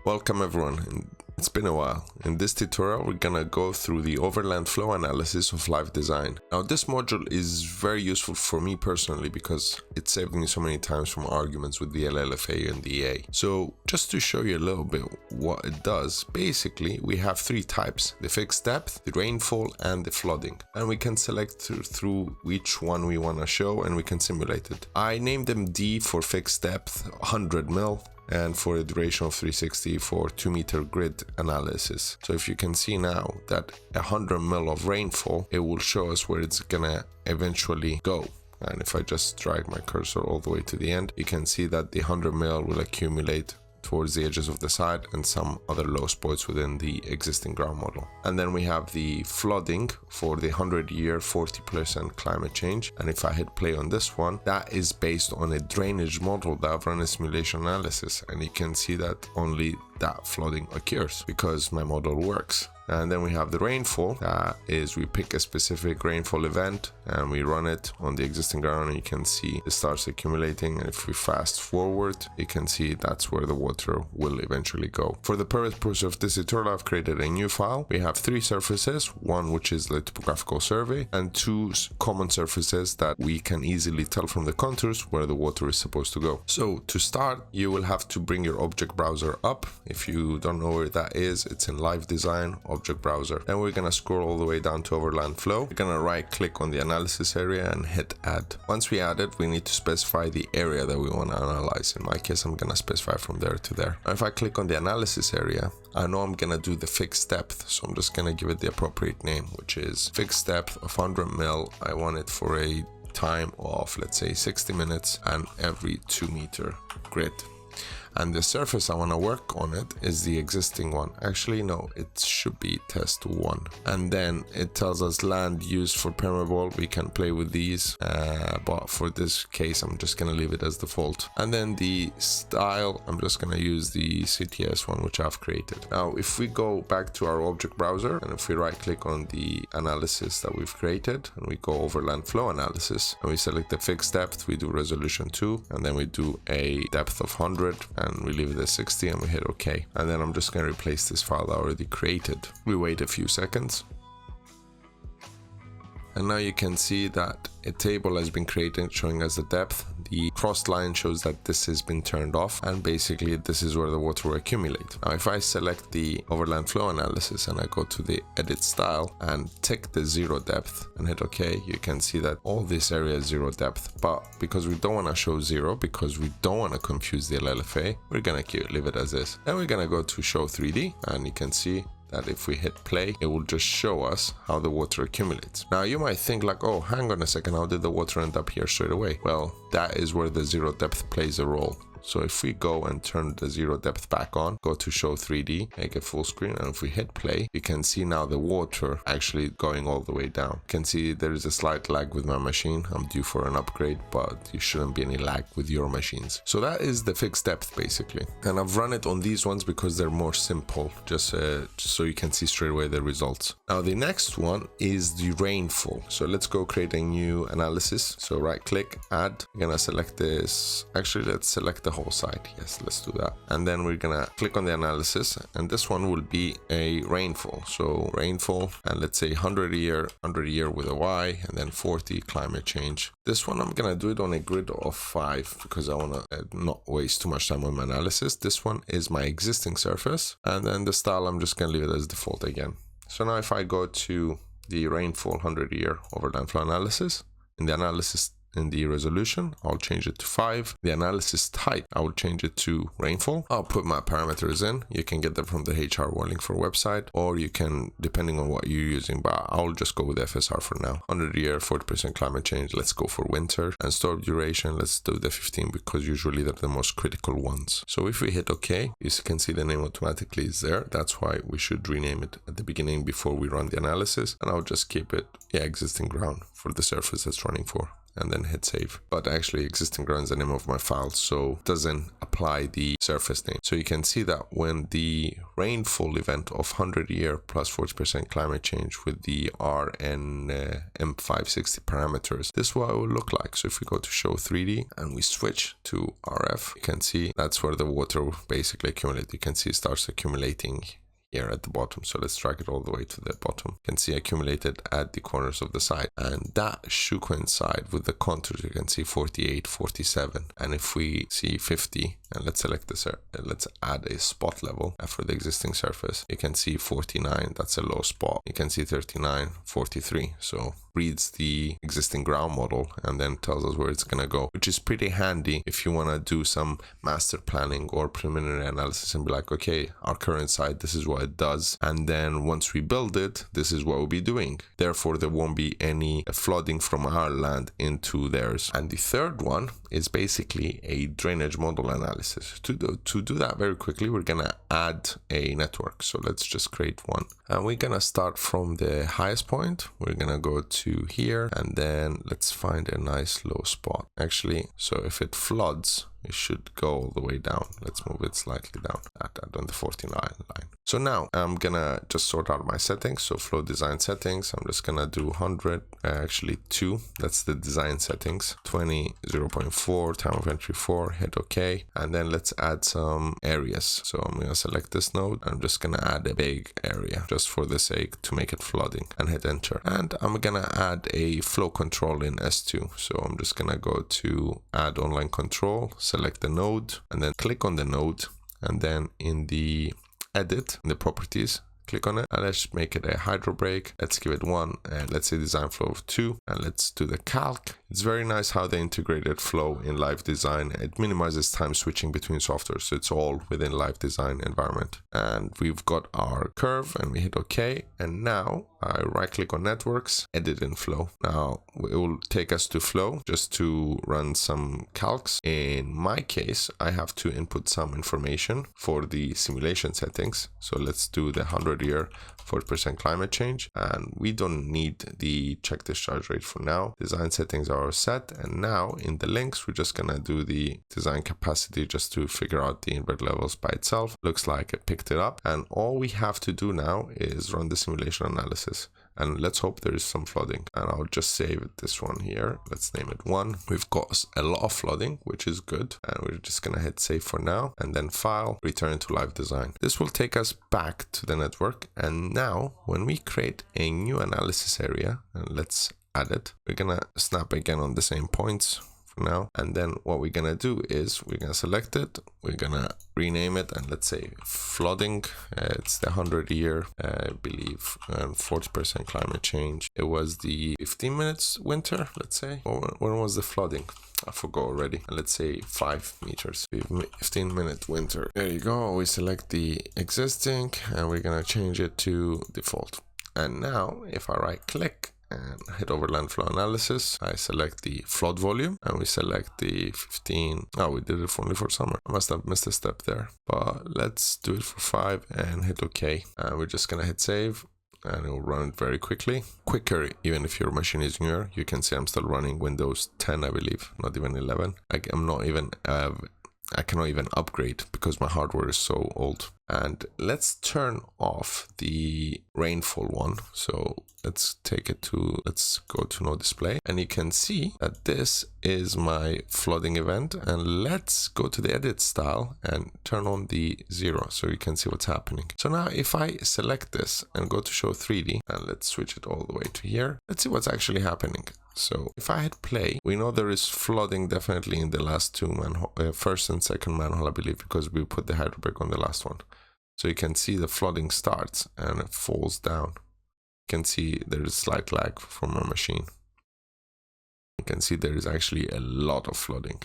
Welcome everyone. It's been a while. In this tutorial we're gonna go through the Overland Flow Analysis of Live Design. Now this module is very useful for me personally because it saved me so many times from arguments with the LLFA and the EA. So just to show you a little bit what it does, basically we have three types: the fixed depth, the rainfall and the flooding. And we can select through which one we want to show and we can simulate it. I named them D for fixed depth, 100 mil. And for a duration of 360 for 2-meter grid analysis. So if you can see now that 100 mil of rainfall, it will show us where it's gonna eventually go. And if I just drag my cursor all the way to the end, you can see that the 100 mil will accumulate towards the edges of the side and some other low spots within the existing ground model. And then we have the flooding for the 100-year 40% climate change. And if I hit play on this one, that is based on a drainage model that I've run a simulation analysis, and you can see that only that flooding occurs because my model works. And then we have the rainfall. That is, we pick a specific rainfall event and we run it on the existing ground, and you can see it starts accumulating. And if we fast forward, you can see that's where the water will eventually go. For the purpose of this tutorial, I've created a new file. We have three surfaces, one which is the topographical survey and two common surfaces that we can easily tell from the contours where the water is supposed to go. So to start, you will have to bring your object browser up. If you don't know where that is, it's in Live Design, Object Browser. Then we're gonna scroll all the way down to Overland Flow. We're gonna right click on the analysis area and hit add. Once we add it, we need to specify the area that we want to analyze. In my case, I'm gonna specify from there to there. Now, if I click on the analysis area, I know I'm gonna do the fixed depth, so I'm just gonna give it the appropriate name, which is fixed depth of 100 mil. I want it for a time of, let's say, 60 minutes and every 2-meter grid. And the surface I want to work on it is the existing one. Actually, no, it should be test 1. And then it tells us land used for permeable. We can play with these, but for this case, I'm just going to leave it as default. And then the style, I'm just going to use the CTS one, which I've created. Now, if we go back to our object browser, and if we right click on the analysis that we've created, and we go Overland Flow Analysis, and we select the fixed depth, we do resolution 2, and then we do a depth of 100, and we leave it at 60 and we hit OK. And then I'm just going to replace this file I already created. We wait a few seconds. And now you can see that a table has been created showing us the depth. The crossed line shows that this has been turned off, and basically this is where the water will accumulate. Now if I select the Overland Flow Analysis and I go to the edit style and tick the 0 depth and hit OK, you can see that all this area is 0 depth. But because we don't want to show 0, because we don't want to confuse the LLFA, we're gonna leave it as is. Then we're gonna go to show 3D, and you can see that if we hit play, it will just show us how the water accumulates. Now you might think like, oh, hang on a second, how did the water end up here straight away? Well, that is where the 0 depth plays a role. So if we go and turn the 0 depth back on, go to show 3D, make it full screen, and if we hit play, you can see now the water actually going all the way down. You can see there is a slight lag with my machine. I'm due for an upgrade, but you shouldn't be any lag with your machines. So that is the fixed depth basically. And I've run it on these ones because they're more simple, just so you can see straight away the results. Now the next one is the rainfall. So let's go create a new analysis. So right click, add. I'm gonna select this. Actually, let's select the whole side. Yes, let's do that. And then we're gonna click on the analysis, and this one will be a rainfall. So rainfall, and let's say 100 year with a Y, and then 40 climate change. This one I'm gonna do it on a grid of 5 because I wanna not waste too much time on my analysis. This one is my existing surface, and then the style I'm just gonna leave it as default again. So now if I go to the rainfall 100-year Overland Flow Analysis, in the analysis, in the resolution, I'll change it to 5. The analysis type, I will change it to rainfall. I'll put my parameters in. You can get them from the HR Wallingford website, or you can, depending on what you're using, but I'll just go with FSR for now. 100-year, 40% climate change. Let's go for winter. And storm duration, let's do the 15 because usually they're the most critical ones. So if we hit OK, you can see the name automatically is there. That's why we should rename it at the beginning before we run the analysis. And I'll just keep it existing ground for the surface that's running for. and then hit save. But actually existing ground is the name of my file, so it doesn't apply the surface name. So you can see that when the rainfall event of 100 year plus 40% climate change with the R and M560 parameters, this is what it will look like. So if we go to show 3D and we switch to RF, you can see that's where the water basically accumulates. You can see it starts accumulating here at the bottom. So let's drag it all the way to the bottom. You can see accumulated at the corners of the side, and that should coincide with the contours. You can see 48, 47, and if we see 50, and let's select this, let's add a spot level for the existing surface, you can see 49, that's a low spot. You can see 39, 43. So reads the existing ground model and then tells us where it's gonna go, which is pretty handy if you want to do some master planning or preliminary analysis and be like, okay, our current site, this is what it does, and then once we build it, this is what we'll be doing. Therefore, there won't be any flooding from our land into theirs. And the third one is basically a drainage model analysis. To do that very quickly, we're gonna add a network. So let's just create one, and we're gonna start from the highest point. We're gonna go to here, and then let's find a nice low spot. Actually, so if it floods, it should go all the way down. Let's move it slightly down on the 49 line. So now I'm gonna just sort out my settings. So flow design settings, I'm just gonna do 100, actually 2, that's the design settings, 20, 0.4, time of entry 4, hit OK, and then let's add some areas. So I'm gonna select this node. I'm just gonna add a big area just for the sake to make it flooding, and hit enter. And I'm gonna add a flow control in S2. So I'm just gonna go to add online control, select the node, and then click on the node, and then in the edit, in the properties, click on it, and let's make it a hydro break. Let's give it 1, and let's say design flow of 2, and let's do the calc. It's very nice how they integrated flow in live design. It minimizes time switching between software, so it's all within live design environment. And we've got our curve, and we hit OK, and now I right click on networks, edit in flow. Now it will take us to flow just to run some calcs. In my case, I have to input some information for the simulation settings. So let's do the 100-year 40% climate change, and we don't need the check discharge rate for now. Design settings are set, and now in the links we're just gonna do the design capacity just to figure out the invert levels by itself. Looks like it picked it up, and all we have to do now is run the simulation analysis. And let's hope there is some flooding, and I'll just save this one here. Let's name it 1. We've got a lot of flooding, which is good, and we're just gonna hit save for now, and then file, return to live design. This will take us back to the network, and now when we create a new analysis area, and let's add it, we're gonna snap again on the same points now, and then what we're gonna do is we're gonna select it, we're gonna rename it, and let's say flooding. It's the 100-year, I believe, and 40% climate change. It was the 15 minutes winter, let's say. When was the flooding? I forgot already. And let's say 5 meters. 15-minute winter. There you go. We select the existing, and we're gonna change it to default. And now if I right click and hit Overland Flow Analysis, I select the flood volume, and we select the 15. Oh, we did it only for summer. I must have missed a step there, but let's do it for 5 and hit OK. And we're just gonna hit save, and it will run it very quickly. Quicker, even if your machine is newer. You can see I'm still running Windows 10, I believe, not even 11. I'm not even I cannot even upgrade because my hardware is so old. And let's turn off the rainfall one. So let's go to no display, and you can see that this is my flooding event. And let's go to the edit style and turn on the 0 so you can see what's happening. So now if I select this and go to show 3D, and let's switch it all the way to here, let's see what's actually happening. So if I hit play, we know there is flooding definitely in the last 2 manhole, first and second manhole, I believe, because we put the hydro brake on the last one. So you can see the flooding starts and it falls down. You can see there is slight lag from our machine. You can see there is actually a lot of flooding.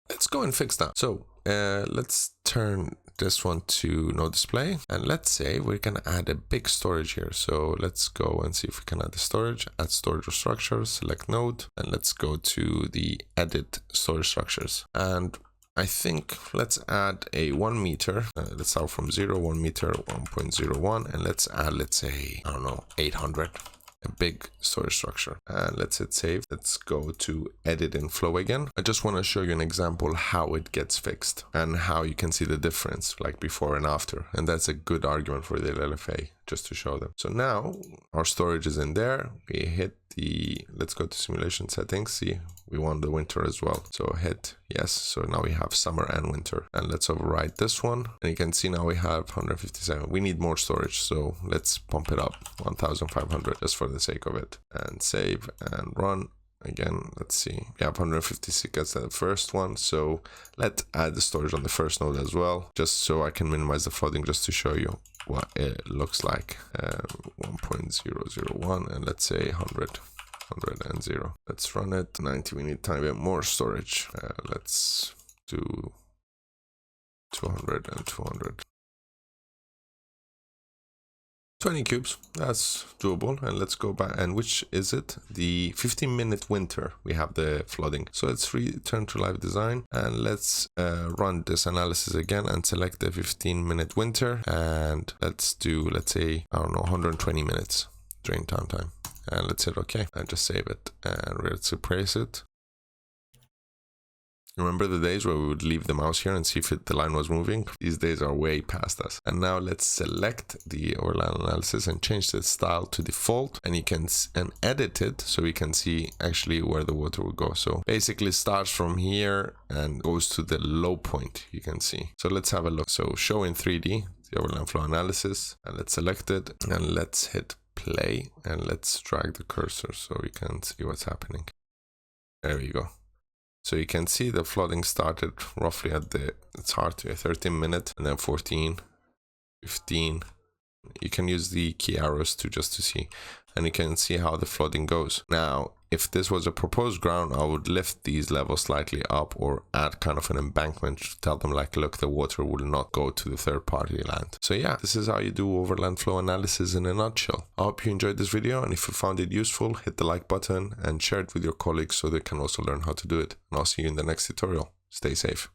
Let's go and fix that. So let's turn this one to no display, and let's say we're gonna add a big storage here. So let's go and see if we can add the storage, add storage or structures, select node, and let's go to the edit storage structures. And I think let's add a 1 meter. Let's start from 0, 1 meter, 1.01, and let's add, let's say, I don't know, 800. a big storage structure. And let's hit save. Let's go to edit in Flow again. I just want to show you an example how it gets fixed and how you can see the difference like before and after. And that's a good argument for the LLFA, just to show them. So now our storage is in there. We hit let's go to simulation settings. See, we want the winter as well. So hit yes. So now we have summer and winter. And let's override this one. And you can see now we have 157. We need more storage. So let's pump it up 1,500 just for the sake of it. And save and run. Again, let's see. We have 156 as the first one. So let's add the storage on the first node as well, just so I can minimize the flooding, just to show you what it looks like. 1.001 and let's say 100 and 0. Let's run it. 90. We need a tiny bit more storage. Let's do 200 and 200. 20 cubes, that's doable. And let's go back, and which is it? The 15-minute winter, we have the flooding. So let's return to live design and let's run this analysis again and select the 15-minute winter. And let's do, let's say, I don't know, 120 minutes drain time. And let's hit OK and just save it. And let's erase it. Remember the days where we would leave the mouse here and see if the line was moving? These days are way past us. And now let's select the Overland analysis and change the style to default, and you can edit it so we can see actually where the water will go. So basically it starts from here and goes to the low point, you can see. So let's have a look. So show in 3D, the Overland Flow Analysis, and let's select it and let's hit play and let's drag the cursor so we can see what's happening. There we go. So you can see the flooding started roughly at it's hard to 13 minutes and then 14, 15. You can use the key arrows to see, and you can see how the flooding goes. Now, if this was a proposed ground, I would lift these levels slightly up or add kind of an embankment to tell them like, look, the water will not go to the third party land. So yeah, this is how you do overland flow analysis in a nutshell. I hope you enjoyed this video, and if you found it useful, hit the like button and share it with your colleagues so they can also learn how to do it. And I'll see you in the next tutorial. Stay safe.